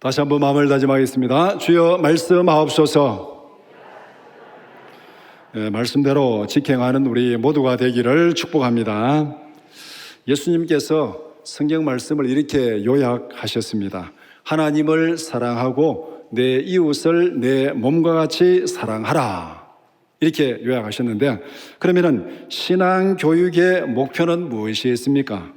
다시 한번 마음을 다짐하겠습니다. 주여 말씀하옵소서. 말씀대로 직행하는 우리 모두가 되기를 축복합니다. 예수님께서 성경 말씀을 이렇게 요약하셨습니다. 하나님을 사랑하고 내 이웃을 내 몸과 같이 사랑하라, 이렇게 요약하셨는데, 그러면은 신앙 교육의 목표는 무엇이겠습니까?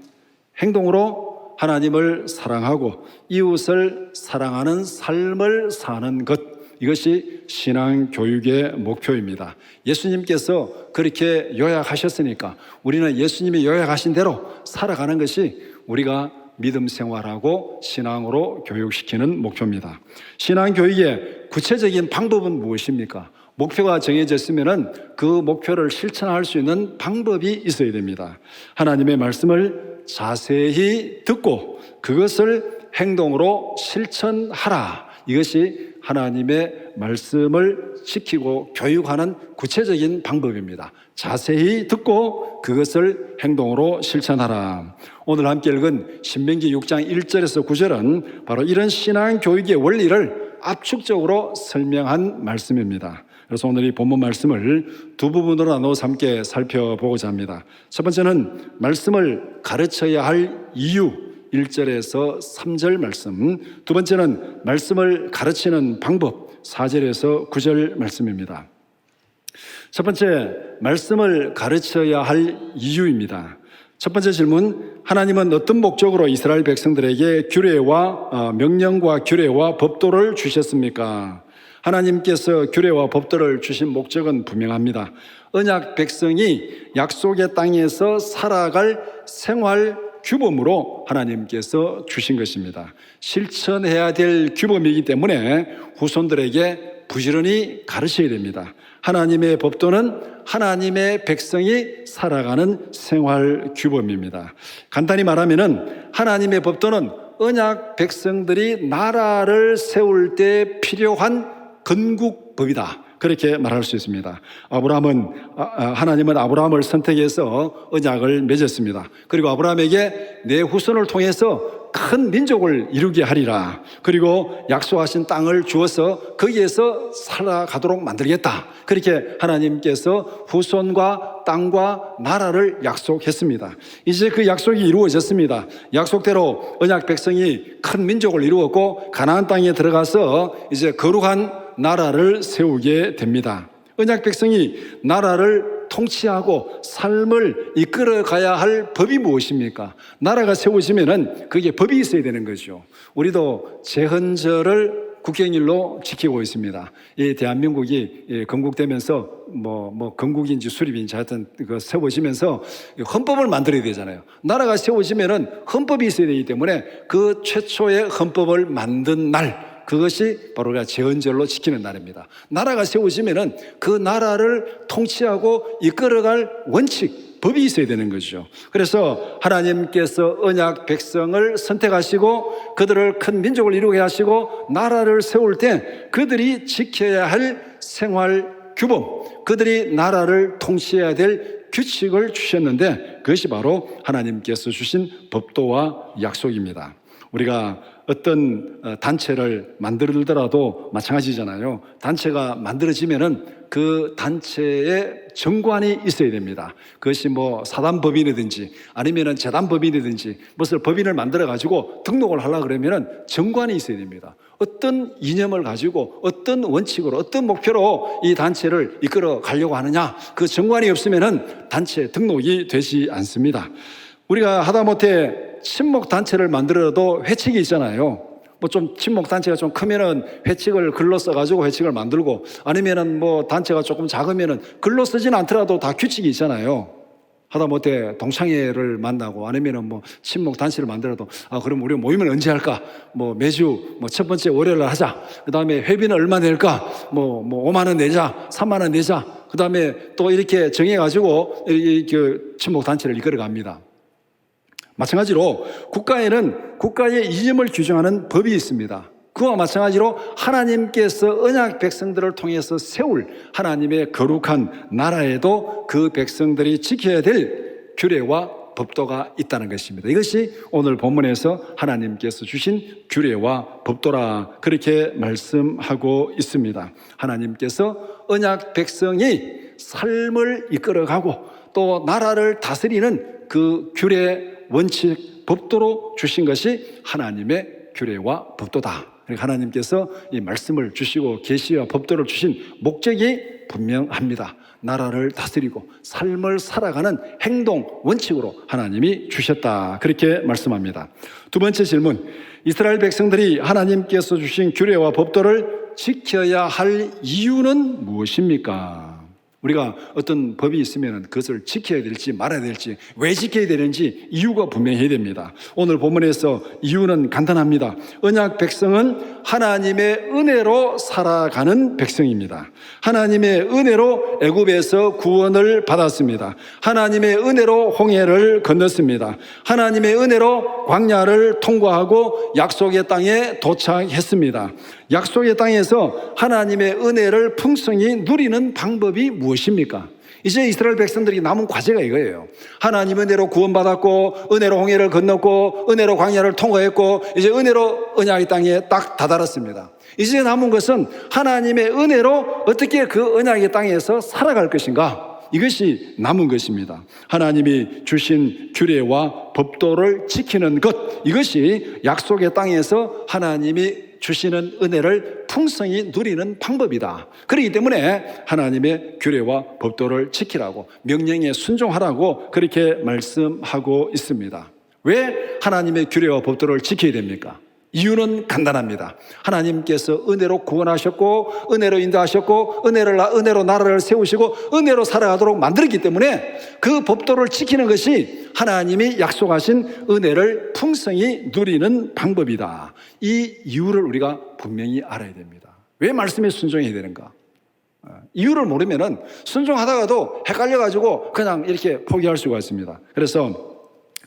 행동으로 하나님을 사랑하고 이웃을 사랑하는 삶을 사는 것, 이것이 신앙 교육의 목표입니다. 예수님께서 그렇게 요약하셨으니까 우리는 예수님이 요약하신 대로 살아가는 것이 우리가 믿음 생활하고 신앙으로 교육시키는 목표입니다. 신앙 교육의 구체적인 방법은 무엇입니까? 목표가 정해졌으면 그 목표를 실천할 수 있는 방법이 있어야 됩니다. 하나님의 말씀을 자세히 듣고 그것을 행동으로 실천하라, 이것이 하나님의 말씀을 지키고 교육하는 구체적인 방법입니다. 자세히 듣고 그것을 행동으로 실천하라. 오늘 함께 읽은 신명기 6장 1절에서 9절은 바로 이런 신앙 교육의 원리를 압축적으로 설명한 말씀입니다. 그래서 오늘 이 본문 말씀을 두 부분으로 나눠서 함께 살펴보고자 합니다. 첫 번째는 말씀을 가르쳐야 할 이유, 1절에서 3절 말씀. 두 번째는 말씀을 가르치는 방법, 4절에서 9절 말씀입니다. 첫 번째, 말씀을 가르쳐야 할 이유입니다. 첫 번째 질문, 하나님은 어떤 목적으로 이스라엘 백성들에게 규례와 명령과 규례와 법도를 주셨습니까? 하나님께서 규례와 법도를 주신 목적은 분명합니다. 언약 백성이 약속의 땅에서 살아갈 생활 규범으로 하나님께서 주신 것입니다. 실천해야 될 규범이기 때문에 후손들에게 부지런히 가르쳐야 됩니다. 하나님의 법도는 하나님의 백성이 살아가는 생활 규범입니다. 간단히 말하면은 하나님의 법도는 언약 백성들이 나라를 세울 때 필요한 건국법이다, 그렇게 말할 수 있습니다. 하나님은 아브라함을 선택해서 언약을 맺었습니다. 그리고 아브라함에게 내 후손을 통해서 큰 민족을 이루게 하리라, 그리고 약속하신 땅을 주어서 거기에서 살아가도록 만들겠다, 그렇게 하나님께서 후손과 땅과 나라를 약속했습니다. 이제 그 약속이 이루어졌습니다. 약속대로 언약 백성이 큰 민족을 이루었고 가나안 땅에 들어가서 이제 거룩한 나라를 세우게 됩니다. 언약 백성이 나라를 통치하고 삶을 이끌어 가야 할 법이 무엇입니까? 나라가 세워지면은 그게 법이 있어야 되는 거죠. 우리도 제헌절을 국경일로 지키고 있습니다. 이 대한민국이 건국되면서 건국인지 수립인지 하여튼 그 세워지면서 헌법을 만들어야 되잖아요. 나라가 세워지면은 헌법이 있어야 되기 때문에 그 최초의 헌법을 만든 날, 그것이 바로 우리가 제헌절로 지키는 날입니다. 나라가 세워지면은 그 나라를 통치하고 이끌어갈 원칙, 법이 있어야 되는 거죠. 그래서 하나님께서 언약 백성을 선택하시고 그들을 큰 민족을 이루게 하시고 나라를 세울 때 그들이 지켜야 할 생활 규범, 그들이 나라를 통치해야 될 규칙을 주셨는데 그것이 바로 하나님께서 주신 법도와 약속입니다. 우리가 어떤 단체를 만들더라도 마찬가지잖아요. 단체가 만들어지면은 그 단체의 정관이 있어야 됩니다. 그것이 사단법인이든지 아니면은 재단법인이든지 무슨 법인을 만들어가지고 등록을 하려고 그러면은 정관이 있어야 됩니다. 어떤 이념을 가지고 어떤 원칙으로 어떤 목표로 이 단체를 이끌어 가려고 하느냐, 그 정관이 없으면은 단체 등록이 되지 않습니다. 우리가 하다못해 친목단체를 만들어도 회칙이 있잖아요. 좀 친목단체가 좀 크면은 회칙을 글로 써가지고 회칙을 만들고, 아니면은 단체가 조금 작으면은 글로 쓰진 않더라도 다 규칙이 있잖아요. 하다못해 동창회를 만나고 아니면은 친목단체를 만들어도 그럼 우리 모임을 언제 할까? 매주 첫 번째 월요일 날 하자. 그 다음에 회비는 얼마 낼까? 5만 원 내자, 3만 원 내자. 그 다음에 또 이렇게 정해가지고 친목단체를 이끌어 갑니다. 마찬가지로 국가에는 국가의 이념을 규정하는 법이 있습니다. 그와 마찬가지로 하나님께서 언약 백성들을 통해서 세울 하나님의 거룩한 나라에도 그 백성들이 지켜야 될 규례와 법도가 있다는 것입니다. 이것이 오늘 본문에서 하나님께서 주신 규례와 법도라 그렇게 말씀하고 있습니다. 하나님께서 언약 백성이 삶을 이끌어가고 또 나라를 다스리는 그 규례, 원칙, 법도로 주신 것이 하나님의 규례와 법도다. 하나님께서 이 말씀을 주시고 계시와 법도를 주신 목적이 분명합니다. 나라를 다스리고 삶을 살아가는 행동 원칙으로 하나님이 주셨다. 그렇게 말씀합니다. 두 번째 질문, 이스라엘 백성들이 하나님께서 주신 규례와 법도를 지켜야 할 이유는 무엇입니까? 우리가 어떤 법이 있으면 그것을 지켜야 될지 말아야 될지, 왜 지켜야 되는지 이유가 분명해야 됩니다. 오늘 본문에서 이유는 간단합니다. 언약 백성은 하나님의 은혜로 살아가는 백성입니다. 하나님의 은혜로 애굽에서 구원을 받았습니다. 하나님의 은혜로 홍해를 건넜습니다. 하나님의 은혜로 광야를 통과하고 약속의 땅에 도착했습니다. 약속의 땅에서 하나님의 은혜를 풍성히 누리는 방법이 무엇입니까? 이제 이스라엘 백성들이 남은 과제가 이거예요. 하나님 은혜로 구원받았고, 은혜로 홍해를 건넜고, 은혜로 광야를 통과했고, 이제 은혜로 언약의 땅에 딱 다다랐습니다. 이제 남은 것은 하나님의 은혜로 어떻게 그 언약의 땅에서 살아갈 것인가? 이것이 남은 것입니다. 하나님이 주신 규례와 법도를 지키는 것, 이것이 약속의 땅에서 하나님이 주시는 은혜를 풍성히 누리는 방법이다. 그렇기 때문에 하나님의 규례와 법도를 지키라고, 명령에 순종하라고 그렇게 말씀하고 있습니다. 왜 하나님의 규례와 법도를 지켜야 됩니까? 이유는 간단합니다. 하나님께서 은혜로 구원하셨고, 은혜로 인도하셨고, 은혜로 나라를 세우시고, 은혜로 살아가도록 만들었기 때문에 그 법도를 지키는 것이 하나님이 약속하신 은혜를 풍성히 누리는 방법이다. 이 이유를 우리가 분명히 알아야 됩니다. 왜 말씀에 순종해야 되는가? 이유를 모르면 순종하다가도 헷갈려가지고 그냥 이렇게 포기할 수가 있습니다. 그래서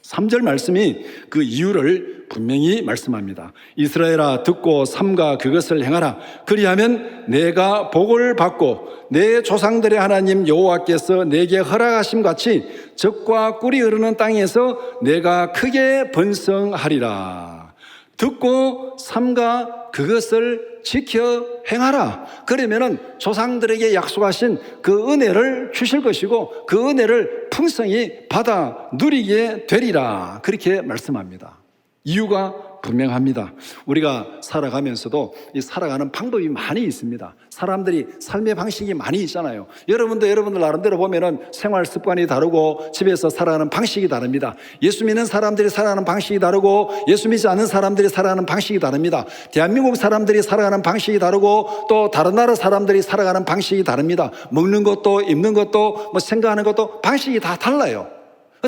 3절 말씀이 그 이유를 분명히 말씀합니다. 이스라엘아, 듣고 삼가 그것을 행하라. 그리하면 내가 복을 받고 내 조상들의 하나님 여호와께서 내게 허락하심 같이 젖과 꿀이 흐르는 땅에서 내가 크게 번성하리라. 듣고 삼가 그것을 지켜 행하라. 그러면은 조상들에게 약속하신 그 은혜를 주실 것이고, 그 은혜를 풍성히 받아 누리게 되리라. 그렇게 말씀합니다. 이유가 분명합니다. 우리가 살아가면서도 이 살아가는 방법이 많이 있습니다. 사람들이 삶의 방식이 많이 있잖아요. 여러분들 나름대로 보면은 생활 습관이 다르고 집에서 살아가는 방식이 다릅니다. 예수 믿는 사람들이 살아가는 방식이 다르고 예수 믿지 않는 사람들이 살아가는 방식이 다릅니다. 대한민국 사람들이 살아가는 방식이 다르고 또 다른 나라 사람들이 살아가는 방식이 다릅니다. 먹는 것도 입는 것도 생각하는 것도 방식이 다 달라요.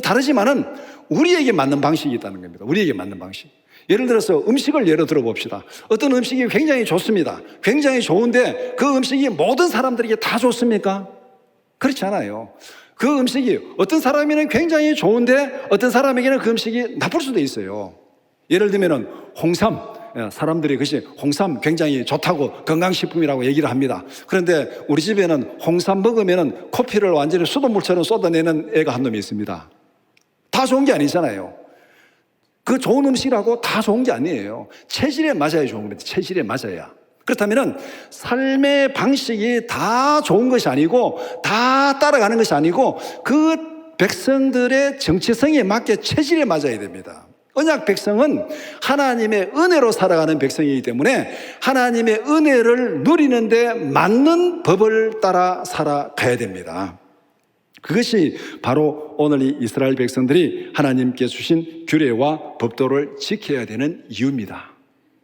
다르지만은 우리에게 맞는 방식이 있다는 겁니다. 우리에게 맞는 방식. 예를 들어서 음식을 예로 들어봅시다. 어떤 음식이 굉장히 좋습니다. 굉장히 좋은데 그 음식이 모든 사람들에게 다 좋습니까? 그렇지 않아요. 그 음식이 어떤 사람에게는 굉장히 좋은데 어떤 사람에게는 그 음식이 나쁠 수도 있어요. 예를 들면 홍삼. 사람들이 그것이 홍삼 굉장히 좋다고 건강식품이라고 얘기를 합니다. 그런데 우리 집에는 홍삼 먹으면 커피를 완전히 수돗물처럼 쏟아내는 애가 한 놈이 있습니다. 다 좋은 게 아니잖아요. 그 좋은 음식이라고 다 좋은 게 아니에요. 체질에 맞아야 좋은 겁니다. 체질에 맞아야. 그렇다면 삶의 방식이 다 좋은 것이 아니고 다 따라가는 것이 아니고 그 백성들의 정체성에 맞게 체질에 맞아야 됩니다. 언약 백성은 하나님의 은혜로 살아가는 백성이기 때문에 하나님의 은혜를 누리는데 맞는 법을 따라 살아가야 됩니다. 그것이 바로 오늘 이 이스라엘 백성들이 하나님께 주신 규례와 법도를 지켜야 되는 이유입니다.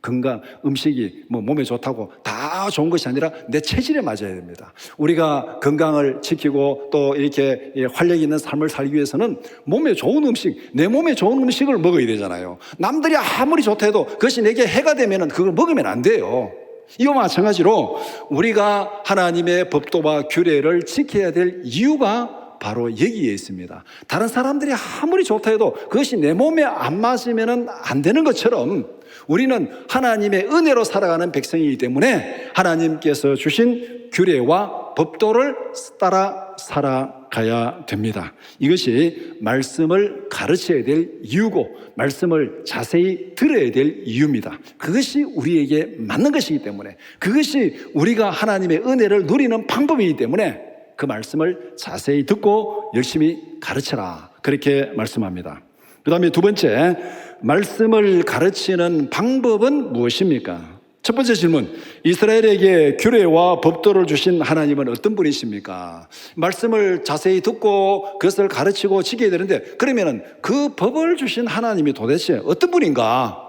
건강, 음식이 몸에 좋다고 다 좋은 것이 아니라 내 체질에 맞아야 됩니다. 우리가 건강을 지키고 또 이렇게 활력 있는 삶을 살기 위해서는 몸에 좋은 음식, 내 몸에 좋은 음식을 먹어야 되잖아요. 남들이 아무리 좋다 해도 그것이 내게 해가 되면 그걸 먹으면 안 돼요. 이와 마찬가지로 우리가 하나님의 법도와 규례를 지켜야 될 이유가 바로 여기에 있습니다. 다른 사람들이 아무리 좋다 해도 그것이 내 몸에 안 맞으면 안 되는 것처럼 우리는 하나님의 은혜로 살아가는 백성이기 때문에 하나님께서 주신 규례와 법도를 따라 살아가야 됩니다. 이것이 말씀을 가르쳐야 될 이유고 말씀을 자세히 들어야 될 이유입니다. 그것이 우리에게 맞는 것이기 때문에 그것이 우리가 하나님의 은혜를 누리는 방법이기 때문에 그 말씀을 자세히 듣고 열심히 가르쳐라, 그렇게 말씀합니다. 그 다음에 두 번째, 말씀을 가르치는 방법은 무엇입니까? 첫 번째 질문, 이스라엘에게 규례와 법도를 주신 하나님은 어떤 분이십니까? 말씀을 자세히 듣고 그것을 가르치고 지켜야 되는데 그러면 그 법을 주신 하나님이 도대체 어떤 분인가?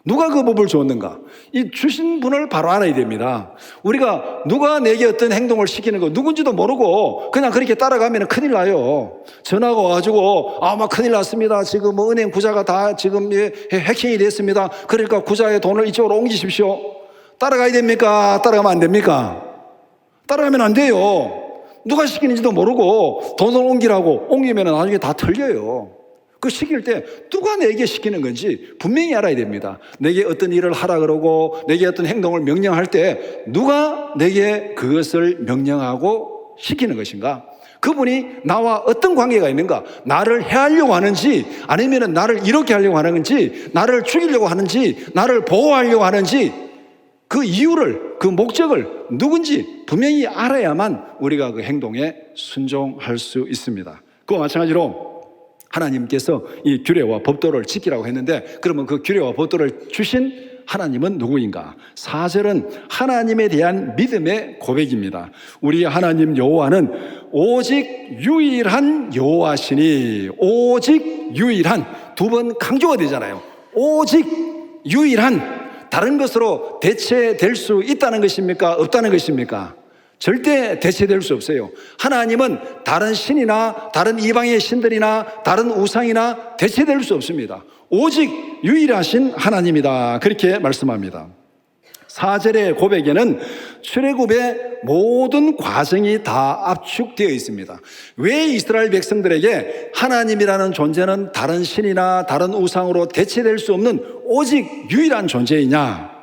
누가 그 법을 주었는가? 이 주신 분을 바로 알아야 됩니다. 우리가 누가 내게 어떤 행동을 시키는 거 누군지도 모르고 그냥 그렇게 따라가면 큰일 나요. 전화가 와가지고 막 큰일 났습니다. 지금 뭐 은행 구자가 다 지금 해킹이 됐습니다. 그러니까 구자의 돈을 이쪽으로 옮기십시오. 따라가야 됩니까? 따라가면 안 됩니까? 따라가면 안 돼요. 누가 시키는지도 모르고 돈을 옮기라고 옮기면 나중에 다 털려요. 그 시킬 때 누가 내게 시키는 건지 분명히 알아야 됩니다. 내게 어떤 일을 하라 그러고 내게 어떤 행동을 명령할 때 누가 내게 그것을 명령하고 시키는 것인가? 그분이 나와 어떤 관계가 있는가? 나를 해하려고 하는지 아니면 나를 이렇게 하려고 하는 건지 나를 죽이려고 하는지 나를 보호하려고 하는지 그 이유를, 그 목적을 누군지 분명히 알아야만 우리가 그 행동에 순종할 수 있습니다. 그와 마찬가지로 하나님께서 이 규례와 법도를 지키라고 했는데 그러면 그 규례와 법도를 주신 하나님은 누구인가? 4절은 하나님에 대한 믿음의 고백입니다. 우리 하나님 여호와는 오직 유일한 여호와시니, 오직 유일한, 두 번 강조가 되잖아요. 오직 유일한, 다른 것으로 대체될 수 있다는 것입니까? 없다는 것입니까? 절대 대체될 수 없어요. 하나님은 다른 신이나 다른 이방의 신들이나 다른 우상이나 대체될 수 없습니다. 오직 유일하신 하나님이다, 그렇게 말씀합니다. 4절의 고백에는 출애굽의 모든 과정이 다 압축되어 있습니다. 왜 이스라엘 백성들에게 하나님이라는 존재는 다른 신이나 다른 우상으로 대체될 수 없는 오직 유일한 존재이냐?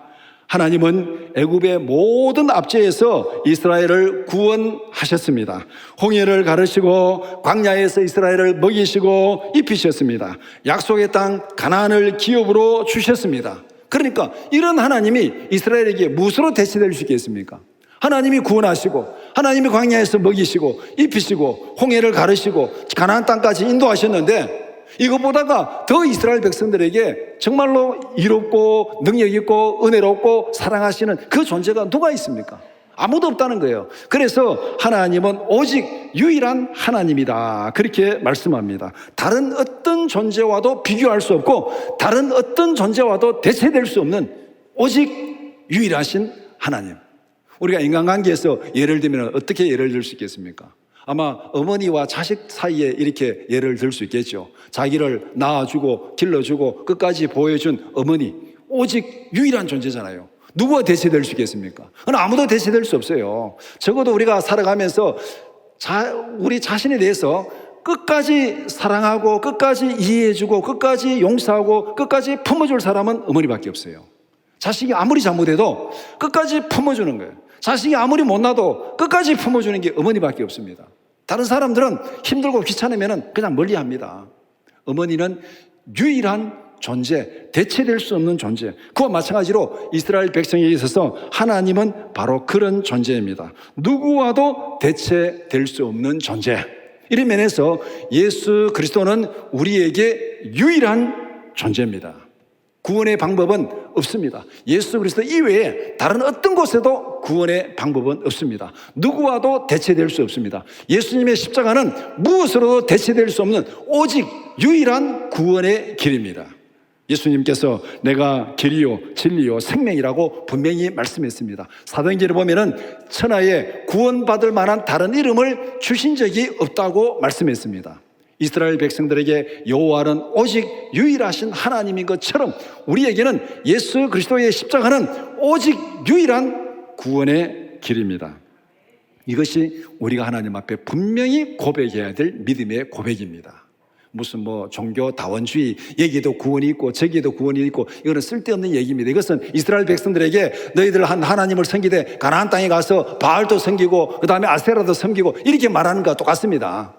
하나님은 애굽의 모든 압제에서 이스라엘을 구원하셨습니다. 홍해를 가르시고 광야에서 이스라엘을 먹이시고 입히셨습니다. 약속의 땅 가나안을 기업으로 주셨습니다. 그러니까 이런 하나님이 이스라엘에게 무엇으로 대체될 수 있겠습니까? 하나님이 구원하시고 하나님이 광야에서 먹이시고 입히시고 홍해를 가르시고 가나안 땅까지 인도하셨는데 이것보다가 더 이스라엘 백성들에게 정말로 이롭고 능력 있고 은혜롭고 사랑하시는 그 존재가 누가 있습니까? 아무도 없다는 거예요. 그래서 하나님은 오직 유일한 하나님이다, 그렇게 말씀합니다. 다른 어떤 존재와도 비교할 수 없고 다른 어떤 존재와도 대체될 수 없는 오직 유일하신 하나님. 우리가 인간관계에서 예를 들면 어떻게 예를 들 수 있겠습니까? 아마 어머니와 자식 사이에 이렇게 예를 들 수 있겠죠. 자기를 낳아주고 길러주고 끝까지 보여준 어머니, 오직 유일한 존재잖아요. 누구와 대체될 수 있겠습니까? 아무도 대체될 수 없어요. 적어도 우리가 살아가면서 우리 자신에 대해서 끝까지 사랑하고 끝까지 이해해주고 끝까지 용서하고 끝까지 품어줄 사람은 어머니밖에 없어요. 자식이 아무리 잘못해도 끝까지 품어주는 거예요. 자식이 아무리 못나도 끝까지 품어주는 게 어머니밖에 없습니다. 다른 사람들은 힘들고 귀찮으면 그냥 멀리합니다. 어머니는 유일한 존재, 대체될 수 없는 존재. 그와 마찬가지로 이스라엘 백성에게 있어서 하나님은 바로 그런 존재입니다. 누구와도 대체될 수 없는 존재. 이런 면에서 예수 그리스도는 우리에게 유일한 존재입니다. 구원의 방법은 없습니다. 예수 그리스도 이외에 다른 어떤 곳에도 구원의 방법은 없습니다. 누구와도 대체될 수 없습니다. 예수님의 십자가는 무엇으로도 대체될 수 없는 오직 유일한 구원의 길입니다. 예수님께서 내가 길이요 진리요 생명이라고 분명히 말씀했습니다. 사도행전에 보면은 천하에 구원받을 만한 다른 이름을 주신 적이 없다고 말씀했습니다. 이스라엘 백성들에게 여호와는 오직 유일하신 하나님인 것처럼 우리에게는 예수 그리스도의 십자가는 오직 유일한 구원의 길입니다. 이것이 우리가 하나님 앞에 분명히 고백해야 될 믿음의 고백입니다. 무슨 뭐 종교 다원주의, 여기에도 구원이 있고 저기에도 구원이 있고, 이거는 쓸데없는 얘기입니다. 이것은 이스라엘 백성들에게 너희들 하나님을 섬기되 가나안 땅에 가서 바알도 섬기고 그 다음에 아세라도 섬기고 이렇게 말하는 것과 똑같습니다.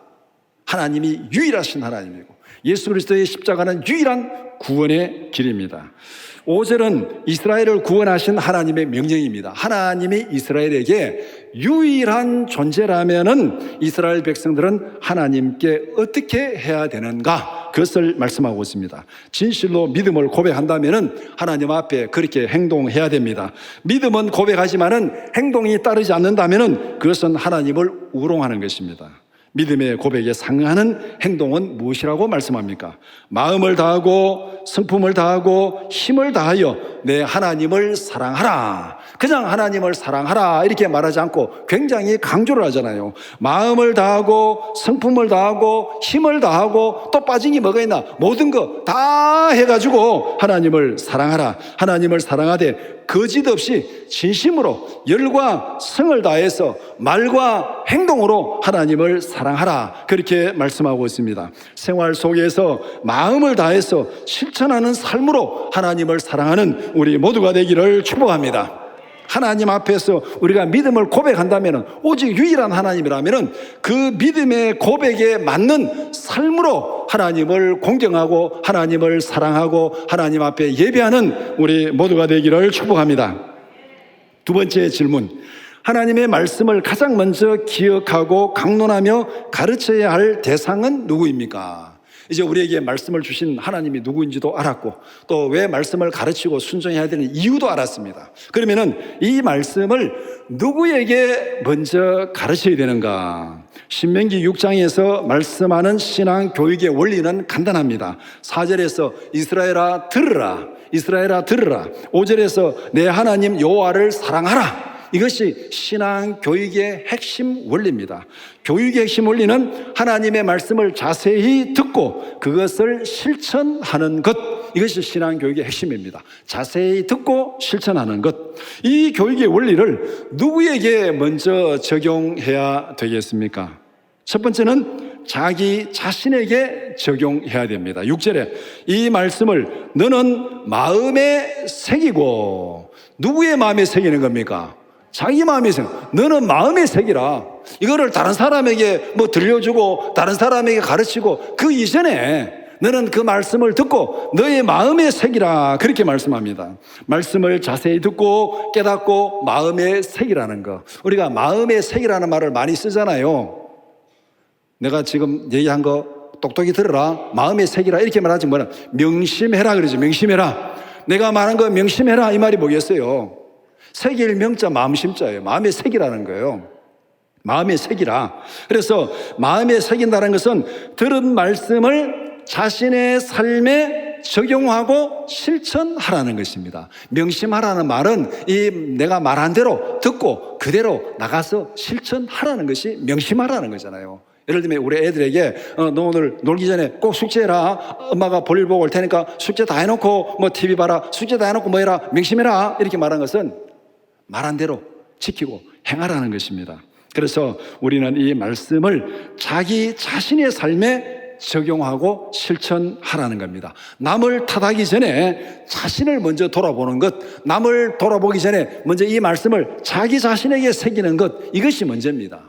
하나님이 유일하신 하나님이고 예수 그리스도의 십자가는 유일한 구원의 길입니다. 5절은 이스라엘을 구원하신 하나님의 명령입니다. 하나님이 이스라엘에게 유일한 존재라면은 이스라엘 백성들은 하나님께 어떻게 해야 되는가, 그것을 말씀하고 있습니다. 진실로 믿음을 고백한다면은 하나님 앞에 그렇게 행동해야 됩니다. 믿음은 고백하지만은 행동이 따르지 않는다면은 그것은 하나님을 우롱하는 것입니다. 믿음의 고백에 상응하는 행동은 무엇이라고 말씀합니까? 마음을 다하고 성품을 다하고 힘을 다하여 내 하나님을 사랑하라. 그냥 하나님을 사랑하라 이렇게 말하지 않고 굉장히 강조를 하잖아요. 마음을 다하고 성품을 다하고 힘을 다하고 또 빠진 게 뭐가 있나? 모든 거 다 해가지고 하나님을 사랑하라. 하나님을 사랑하되 거짓 없이 진심으로 열과 성을 다해서 말과 행동으로 하나님을 사랑하라, 그렇게 말씀하고 있습니다. 생활 속에서 마음을 다해서 실천하는 삶으로 하나님을 사랑하는 우리 모두가 되기를 축복합니다. 하나님 앞에서 우리가 믿음을 고백한다면, 오직 유일한 하나님이라면 그 믿음의 고백에 맞는 삶으로 하나님을 공경하고 하나님을 사랑하고 하나님 앞에 예배하는 우리 모두가 되기를 축복합니다. 두 번째 질문, 하나님의 말씀을 가장 먼저 기억하고 강론하며 가르쳐야 할 대상은 누구입니까? 이제 우리에게 말씀을 주신 하나님이 누구인지도 알았고 또 왜 말씀을 가르치고 순종해야 되는 이유도 알았습니다. 그러면은 이 말씀을 누구에게 먼저 가르쳐야 되는가? 신명기 6장에서 말씀하는 신앙 교육의 원리는 간단합니다. 4절에서 이스라엘아 들으라, 이스라엘아 들으라. 5절에서 내 하나님 여호와를 사랑하라. 이것이 신앙 교육의 핵심 원리입니다. 교육의 핵심 원리는 하나님의 말씀을 자세히 듣고 그것을 실천하는 것, 이것이 신앙 교육의 핵심입니다. 자세히 듣고 실천하는 것. 이 교육의 원리를 누구에게 먼저 적용해야 되겠습니까? 첫 번째는 자기 자신에게 적용해야 됩니다. 6절에 이 말씀을 너는 마음에 새기고, 누구의 마음에 새기는 겁니까? 자기 마음에 너는 마음에 새기라. 이거를 다른 사람에게 뭐 들려주고 다른 사람에게 가르치고 그 이전에 너는 그 말씀을 듣고 너의 마음에 새기라, 그렇게 말씀합니다. 말씀을 자세히 듣고 깨닫고 마음에 새기라는 거. 우리가 마음에 새기라는 말을 많이 쓰잖아요. 내가 지금 얘기한 거 똑똑히 들어라, 마음에 새기라 이렇게 말하지 뭐라 명심해라 그러죠. 명심해라. 내가 말한 거 명심해라 이 말이 뭐겠어요? 새길 명자 마음심자예요. 마음에 새기라는 거예요. 마음에 새기라. 그래서 마음에 새긴다는 것은 들은 말씀을 자신의 삶에 적용하고 실천하라는 것입니다. 명심하라는 말은 이 내가 말한 대로 듣고 그대로 나가서 실천하라는 것이 명심하라는 거잖아요. 예를 들면 우리 애들에게 너 오늘 놀기 전에 꼭 숙제해라. 엄마가 볼일 보고 올 테니까 숙제 다 해놓고 뭐 TV 봐라. 숙제 다 해놓고 뭐 해라. 명심해라. 이렇게 말한 것은 말한 대로 지키고 행하라는 것입니다. 그래서 우리는 이 말씀을 자기 자신의 삶에 적용하고 실천하라는 겁니다. 남을 탓하기 전에 자신을 먼저 돌아보는 것, 남을 돌아보기 전에 먼저 이 말씀을 자기 자신에게 새기는 것, 이것이 먼저입니다.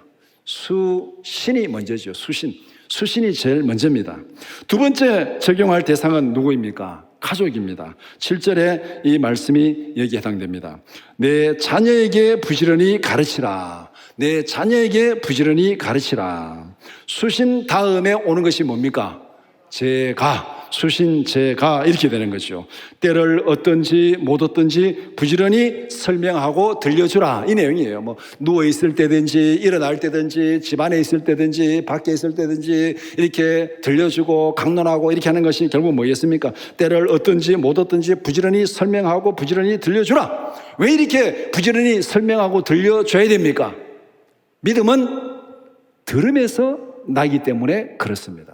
수신이 먼저죠. 수신이 제일 먼저입니다. 두 번째 적용할 대상은 누구입니까? 가족입니다. 7절에 이 말씀이 여기에 해당됩니다. 내 자녀에게 부지런히 가르치라. 내 자녀에게 부지런히 가르치라. 수신 다음에 오는 것이 뭡니까? 제가. 수신 제가 이렇게 되는 거죠. 때를 얻든지 못 얻든지 부지런히 설명하고 들려주라, 이 내용이에요. 뭐 누워 있을 때든지 일어날 때든지 집안에 있을 때든지 밖에 있을 때든지 이렇게 들려주고 강론하고 이렇게 하는 것이 결국 뭐겠습니까? 때를 얻든지 못 얻든지 부지런히 설명하고 부지런히 들려주라. 왜 이렇게 부지런히 설명하고 들려줘야 됩니까? 믿음은 들음에서 나기 때문에 그렇습니다.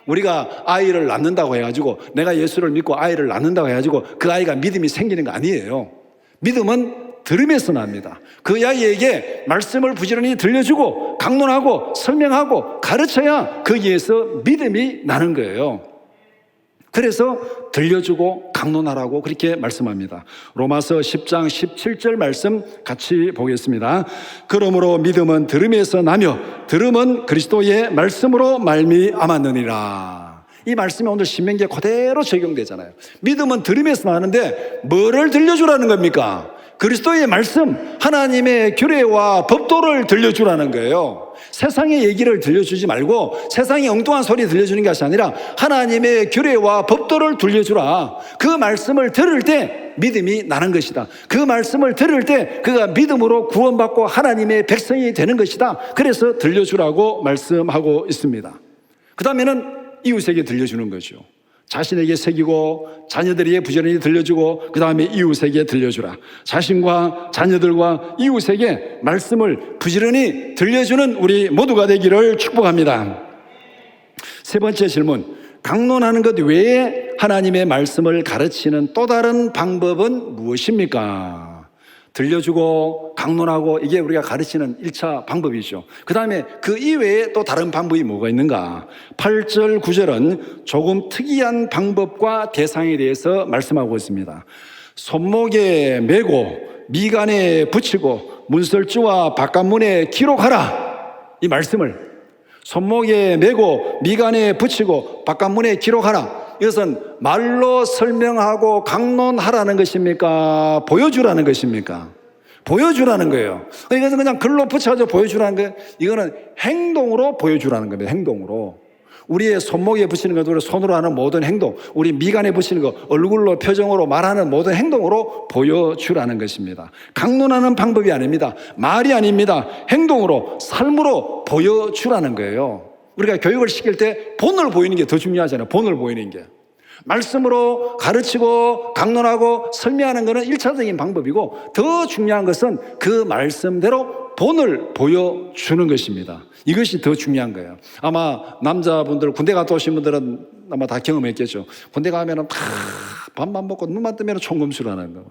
우리가 아이를 낳는다고 해가지고 내가 예수를 믿고 아이를 낳는다고 해가지고 그 아이가 믿음이 생기는 거 아니에요. 믿음은 들음에서 납니다. 그 아이에게 말씀을 부지런히 들려주고 강론하고 설명하고 가르쳐야 거기에서 믿음이 나는 거예요. 그래서 들려주고 강론하라고 그렇게 말씀합니다. 로마서 10장 17절 말씀 같이 보겠습니다. 그러므로 믿음은 들음에서 나며 들음은 그리스도의 말씀으로 말미암았느니라. 이 말씀이 오늘 신명기에 그대로 적용되잖아요. 믿음은 들음에서 나는데 뭐를 들려주라는 겁니까? 그리스도의 말씀, 하나님의 규례와 법도를 들려주라는 거예요. 세상의 얘기를 들려주지 말고 세상의 엉뚱한 소리 들려주는 것이 아니라 하나님의 규례와 법도를 들려주라. 그 말씀을 들을 때 믿음이 나는 것이다. 그 말씀을 들을 때 그가 믿음으로 구원받고 하나님의 백성이 되는 것이다. 그래서 들려주라고 말씀하고 있습니다. 그 다음에는 이웃에게 들려주는 거죠. 자신에게 새기고 자녀들에게 부지런히 들려주고 그 다음에 이웃에게 들려주라. 자신과 자녀들과 이웃에게 말씀을 부지런히 들려주는 우리 모두가 되기를 축복합니다. 세 번째 질문, 강론하는 것 외에 하나님의 말씀을 가르치는 또 다른 방법은 무엇입니까? 들려주고 강론하고 이게 우리가 가르치는 1차 방법이죠. 그 다음에 그 이외에 또 다른 방법이 뭐가 있는가? 8절 9절은 조금 특이한 방법과 대상에 대해서 말씀하고 있습니다. 손목에 메고 미간에 붙이고 문설주와 바깥문에 기록하라. 이 말씀을 손목에 메고 미간에 붙이고 바깥문에 기록하라. 이것은 말로 설명하고 강론하라는 것입니까? 보여주라는 것입니까? 보여주라는 거예요. 이것은 그냥 글로 붙여가지고 보여주라는 거예요. 이거는 행동으로 보여주라는 겁니다. 행동으로. 우리의 손목에 붙이는 것, 우리 손으로 하는 모든 행동, 우리 미간에 붙이는 것, 얼굴로 표정으로 말하는 모든 행동으로 보여주라는 것입니다. 강론하는 방법이 아닙니다. 말이 아닙니다. 행동으로, 삶으로 보여주라는 거예요. 우리가 교육을 시킬 때 본을 보이는 게 더 중요하잖아요. 본을 보이는 게. 말씀으로 가르치고 강론하고 설명하는 것은 1차적인 방법이고 더 중요한 것은 그 말씀대로 본을 보여주는 것입니다. 이것이 더 중요한 거예요. 아마 남자분들 군대 갔다 오신 분들은 아마 다 경험했겠죠. 군대 가면은 다 밥만 먹고 눈만 뜨면 총검술하는 거.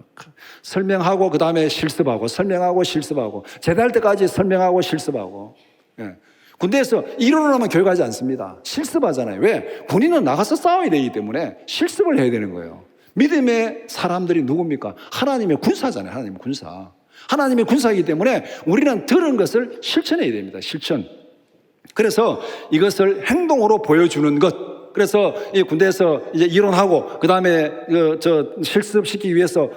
설명하고 그 다음에 실습하고 설명하고 실습하고 제대할 때까지 설명하고 실습하고. 예. 군대에서 이론으로만 교육하지 않습니다. 실습하잖아요. 왜? 군인은 나가서 싸워야 되기 때문에 실습을 해야 되는 거예요. 믿음의 사람들이 누굽니까? 하나님의 군사잖아요. 하나님의 군사. 하나님의 군사이기 때문에 우리는 들은 것을 실천해야 됩니다. 실천. 그래서 이것을 행동으로 보여주는 것. 그래서 이 군대에서 이제 이론하고 그 다음에 실습시키기 위해서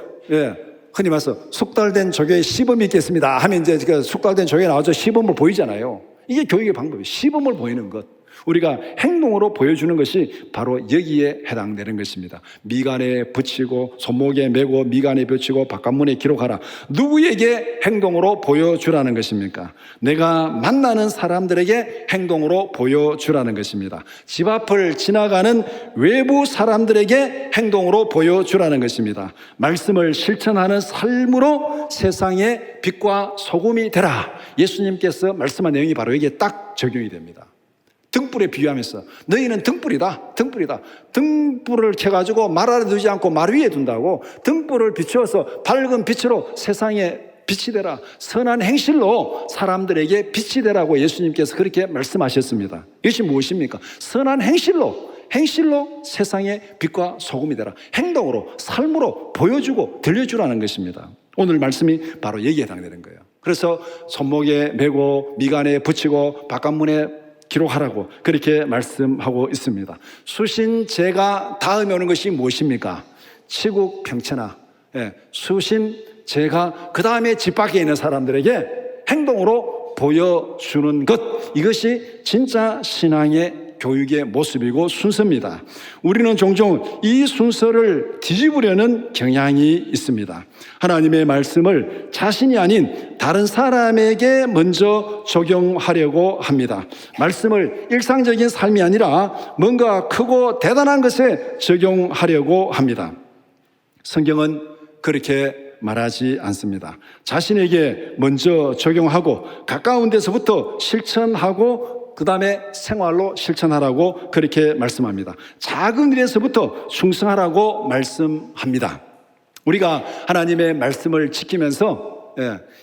흔히 말해서 숙달된 조교의 시범이 있겠습니다 하면 이제 그 숙달된 조교가 나와서 시범을 보이잖아요. 이게 교육의 방법이에요. 시범을 보이는 것. 우리가 행동으로 보여주는 것이 바로 여기에 해당되는 것입니다. 미간에 붙이고 손목에 메고 미간에 붙이고 바깥문에 기록하라. 누구에게 행동으로 보여주라는 것입니까? 내가 만나는 사람들에게 행동으로 보여주라는 것입니다. 집 앞을 지나가는 외부 사람들에게 행동으로 보여주라는 것입니다. 말씀을 실천하는 삶으로 세상의 빛과 소금이 되라. 예수님께서 말씀한 내용이 바로 여기에 딱 적용이 됩니다. 등불에 비유하면서 너희는 등불이다. 등불을 켜가지고 말 아래 두지 않고 말 위에 둔다고. 등불을 비추어서 밝은 빛으로 세상에 빛이 되라. 선한 행실로 사람들에게 빛이 되라고 예수님께서 그렇게 말씀하셨습니다. 이것이 무엇입니까? 선한 행실로 세상에 빛과 소금이 되라. 행동으로, 삶으로 보여주고 들려주라는 것입니다. 오늘 말씀이 바로 여기에 해당되는 거예요. 그래서 손목에 메고 미간에 붙이고 바깥문에 기록하라고 그렇게 말씀하고 있습니다. 수신제가 다음에 오는 것이 무엇입니까? 치국 평천하. 수신제가 그 다음에 집 밖에 있는 사람들에게 행동으로 보여주는 것. 이것이 진짜 신앙의 교육의 모습이고 순서입니다. 우리는 종종 이 순서를 뒤집으려는 경향이 있습니다. 하나님의 말씀을 자신이 아닌 다른 사람에게 먼저 적용하려고 합니다. 말씀을 일상적인 삶이 아니라 뭔가 크고 대단한 것에 적용하려고 합니다. 성경은 그렇게 말하지 않습니다. 자신에게 먼저 적용하고 가까운 데서부터 실천하고 그 다음에 생활로 실천하라고 그렇게 말씀합니다. 작은 일에서부터 충성하라고 말씀합니다. 우리가 하나님의 말씀을 지키면서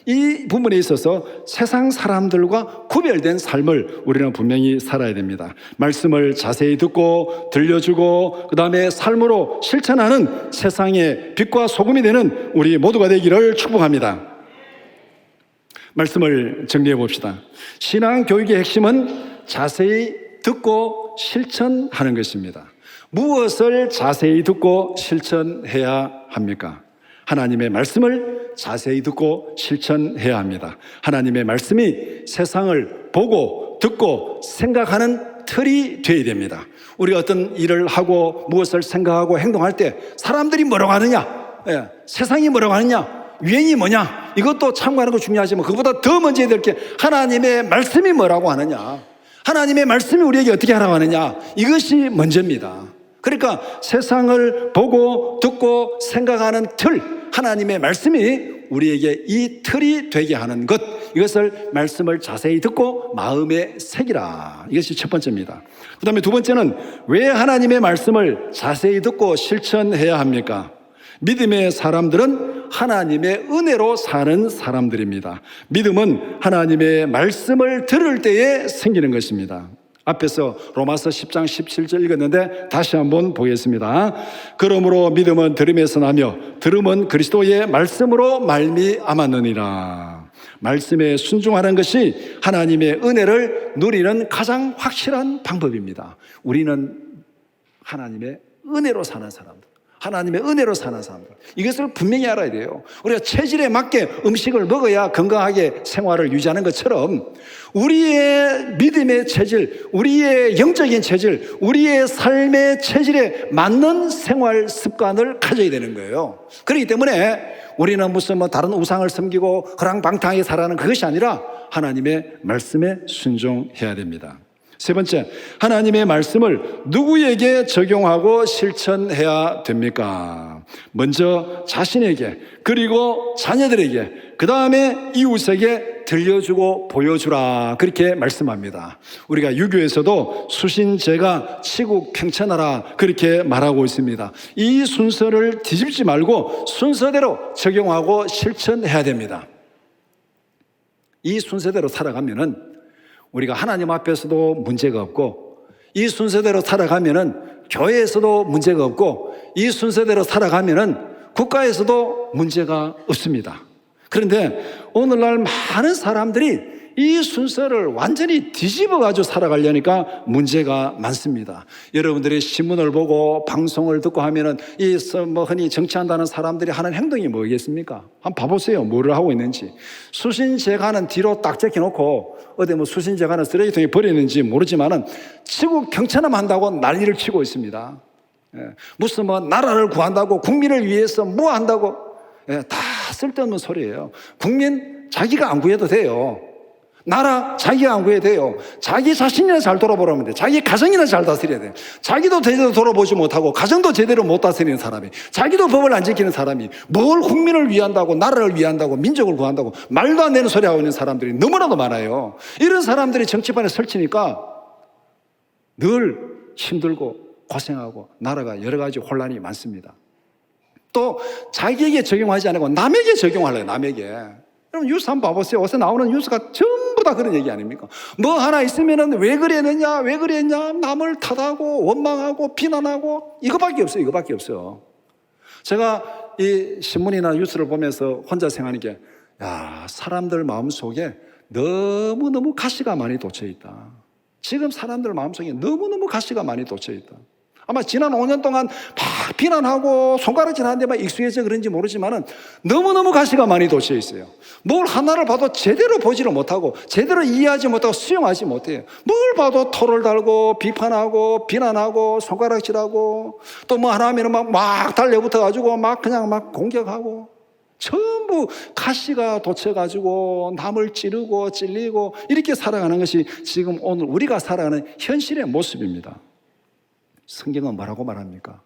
이 부분에 있어서 세상 사람들과 구별된 삶을 우리는 분명히 살아야 됩니다. 말씀을 자세히 듣고 들려주고 그 다음에 삶으로 실천하는 세상의 빛과 소금이 되는 우리 모두가 되기를 축복합니다. 말씀을 정리해 봅시다. 신앙교육의 핵심은 자세히 듣고 실천하는 것입니다. 무엇을 자세히 듣고 실천해야 합니까? 하나님의 말씀을 자세히 듣고 실천해야 합니다. 하나님의 말씀이 세상을 보고 듣고 생각하는 틀이 되어야 됩니다. 우리가 어떤 일을 하고 무엇을 생각하고 행동할 때 사람들이 뭐라고 하느냐, 세상이 뭐라고 하느냐, 유행이 뭐냐, 이것도 참고하는 거 중요하지만 그보다 더 먼저 해야 될 게 하나님의 말씀이 뭐라고 하느냐, 하나님의 말씀이 우리에게 어떻게 하라고 하느냐, 이것이 먼저입니다. 그러니까 세상을 보고 듣고 생각하는 틀, 하나님의 말씀이 우리에게 이 틀이 되게 하는 것, 이것을 말씀을 자세히 듣고 마음에 새기라. 이것이 첫 번째입니다. 그 다음에 두 번째는 왜 하나님의 말씀을 자세히 듣고 실천해야 합니까? 믿음의 사람들은 하나님의 은혜로 사는 사람들입니다. 믿음은 하나님의 말씀을 들을 때에 생기는 것입니다. 앞에서 로마서 10장 17절 읽었는데 다시 한번 보겠습니다. 그러므로 믿음은 들음에서 나며 들음은 그리스도의 말씀으로 말미암았느니라. 말씀에 순종하는 것이 하나님의 은혜를 누리는 가장 확실한 방법입니다. 우리는 하나님의 은혜로 사는 사람들, 하나님의 은혜로 사는 사람들, 이것을 분명히 알아야 돼요. 우리가 체질에 맞게 음식을 먹어야 건강하게 생활을 유지하는 것처럼 우리의 믿음의 체질, 우리의 영적인 체질, 우리의 삶의 체질에 맞는 생활 습관을 가져야 되는 거예요. 그렇기 때문에 우리는 무슨 다른 우상을 섬기고 허랑방탕하게 살아가는 그것이 아니라 하나님의 말씀에 순종해야 됩니다. 세 번째, 하나님의 말씀을 누구에게 적용하고 실천해야 됩니까? 먼저 자신에게, 그리고 자녀들에게, 그 다음에 이웃에게 들려주고 보여주라, 그렇게 말씀합니다. 우리가 유교에서도 수신제가 치국 평천하라, 그렇게 말하고 있습니다. 이 순서를 뒤집지 말고 순서대로 적용하고 실천해야 됩니다. 이 순서대로 살아가면은 우리가 하나님 앞에서도 문제가 없고, 이 순서대로 살아가면은 교회에서도 문제가 없고, 이 순서대로 살아가면은 국가에서도 문제가 없습니다. 그런데 오늘날 많은 사람들이 이 순서를 완전히 뒤집어가지고 살아가려니까 문제가 많습니다. 여러분들이 신문을 보고 방송을 듣고 하면은 흔히 정치한다는 사람들이 하는 행동이 뭐겠습니까? 한번 봐보세요. 뭐를 하고 있는지. 수신제가는 뒤로 딱 제껴놓고 어디 수신제가는 쓰레기통에 버리는지 모르지만은 치국 경천함 한다고 난리를 치고 있습니다. 무슨 나라를 구한다고, 국민을 위해서 뭐 한다고, 다 쓸데없는 소리예요. 국민 자기가 안 구해도 돼요. 나라 자기가 안 구해도 돼요. 자기 자신이나 잘 돌아보라면 돼. 자기 가정이나 잘 다스려야 돼. 자기도 제대로 돌아보지 못하고 가정도 제대로 못 다스리는 사람이, 자기도 법을 안 지키는 사람이 뭘 국민을 위한다고, 나라를 위한다고, 민족을 구한다고 말도 안 되는 소리 하고 있는 사람들이 너무나도 많아요. 이런 사람들이 정치판에 설치니까 늘 힘들고 고생하고 나라가 여러 가지 혼란이 많습니다. 또 자기에게 적용하지 않고 남에게 적용하려고, 남에게. 여러분 뉴스 한번 봐보세요. 어디서 나오는 뉴스가 전부 다 그런 얘기 아닙니까? 뭐 하나 있으면은 왜 그랬느냐, 왜 그랬냐, 남을 탓하고 원망하고 비난하고, 이거밖에 없어요. 이거밖에 없어요. 제가 이 신문이나 뉴스를 보면서 혼자 생각하는 게, 사람들 마음속에 너무너무 가시가 많이 돋쳐 있다. 지금 사람들 마음속에 너무너무 가시가 많이 돋쳐 있다. 아마 지난 5년 동안 막 비난하고 손가락질하는 데만 익숙해져 그런지 모르지만은 너무너무 가시가 많이 돋쳐 있어요. 뭘 하나를 봐도 제대로 보지를 못하고, 제대로 이해하지 못하고 수용하지 못해요. 뭘 봐도 토를 달고 비판하고 비난하고 손가락질하고, 또 뭐 하나 하면은 막 달려붙어가지고 그냥 공격하고, 전부 가시가 돋쳐가지고 남을 찌르고 찔리고 이렇게 살아가는 것이 지금 오늘 우리가 살아가는 현실의 모습입니다. 성경은 뭐라고 말합니까?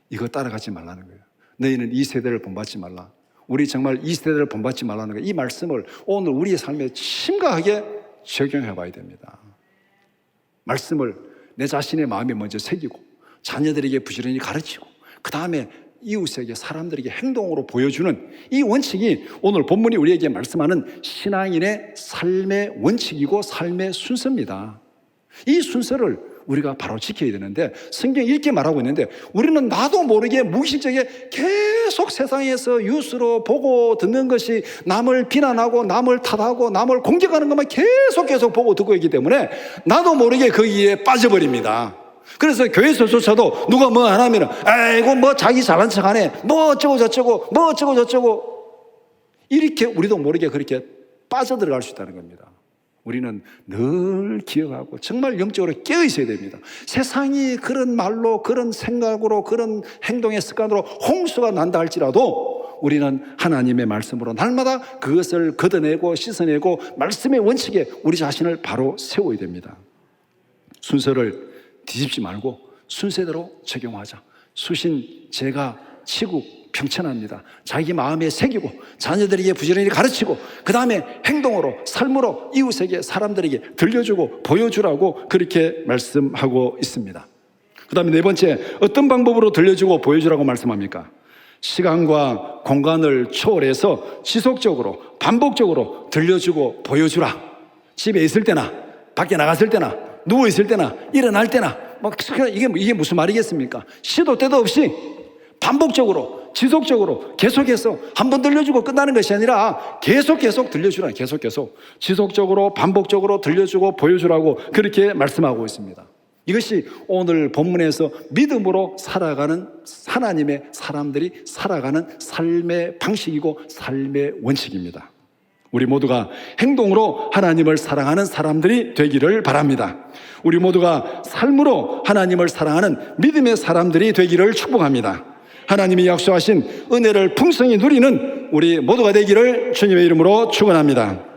이거 따라가지 말라는 거예요. 너희는 이 세대를 본받지 말라. 우리 정말 이 세대를 본받지 말라는 거예요. 이 말씀을 오늘 우리의 삶에 심각하게 적용해 봐야 됩니다. 말씀을 내 자신의 마음에 먼저 새기고, 자녀들에게 부지런히 가르치고, 그 다음에 이웃에게 사람들에게 행동으로 보여주는 이 원칙이 오늘 본문이 우리에게 말씀하는 신앙인의 삶의 원칙이고 삶의 순서입니다. 이 순서를 우리가 바로 지켜야 되는데 성경이 이렇게 말하고 있는데 우리는 나도 모르게 무의식적에 계속 세상에서 뉴스로 보고 듣는 것이 남을 비난하고 남을 탓하고 남을 공격하는 것만 계속 보고 듣고 있기 때문에 나도 모르게 거기에 빠져버립니다. 그래서 교회에서조차도 누가 뭐 안 하면 아이고 뭐 자기 잘난 척하네 뭐 어쩌고 저쩌고 이렇게 우리도 모르게 그렇게 빠져들어갈 수 있다는 겁니다. 우리는 늘 기억하고 정말 영적으로 깨어 있어야 됩니다. 세상이 그런 말로 그런 생각으로 그런 행동의 습관으로 홍수가 난다 할지라도 우리는 하나님의 말씀으로 날마다 그것을 걷어내고 씻어내고 말씀의 원칙에 우리 자신을 바로 세워야 됩니다. 순서를 뒤집지 말고 순서대로 적용하자. 수신 제가 치국 평천합니다. 자기 마음에 새기고 자녀들에게 부지런히 가르치고 그 다음에 행동으로 삶으로 이웃에게 사람들에게 들려주고 보여주라고 그렇게 말씀하고 있습니다. 그 다음에 네 번째, 어떤 방법으로 들려주고 보여주라고 말씀합니까? 시간과 공간을 초월해서 지속적으로 반복적으로 들려주고 보여주라. 집에 있을 때나 밖에 나갔을 때나 누워있을 때나 일어날 때나 이게 무슨 말이겠습니까? 시도 때도 없이 반복적으로 지속적으로 계속해서 한번 들려주고 끝나는 것이 아니라 계속 들려주라. 계속 지속적으로 반복적으로 들려주고 보여주라고 그렇게 말씀하고 있습니다. 이것이 오늘 본문에서 믿음으로 살아가는 하나님의 사람들이 살아가는 삶의 방식이고 삶의 원칙입니다. 우리 모두가 행동으로 하나님을 사랑하는 사람들이 되기를 바랍니다. 우리 모두가 삶으로 하나님을 사랑하는 믿음의 사람들이 되기를 축복합니다. 하나님이 약속하신 은혜를 풍성히 누리는 우리 모두가 되기를 주님의 이름으로 축원합니다.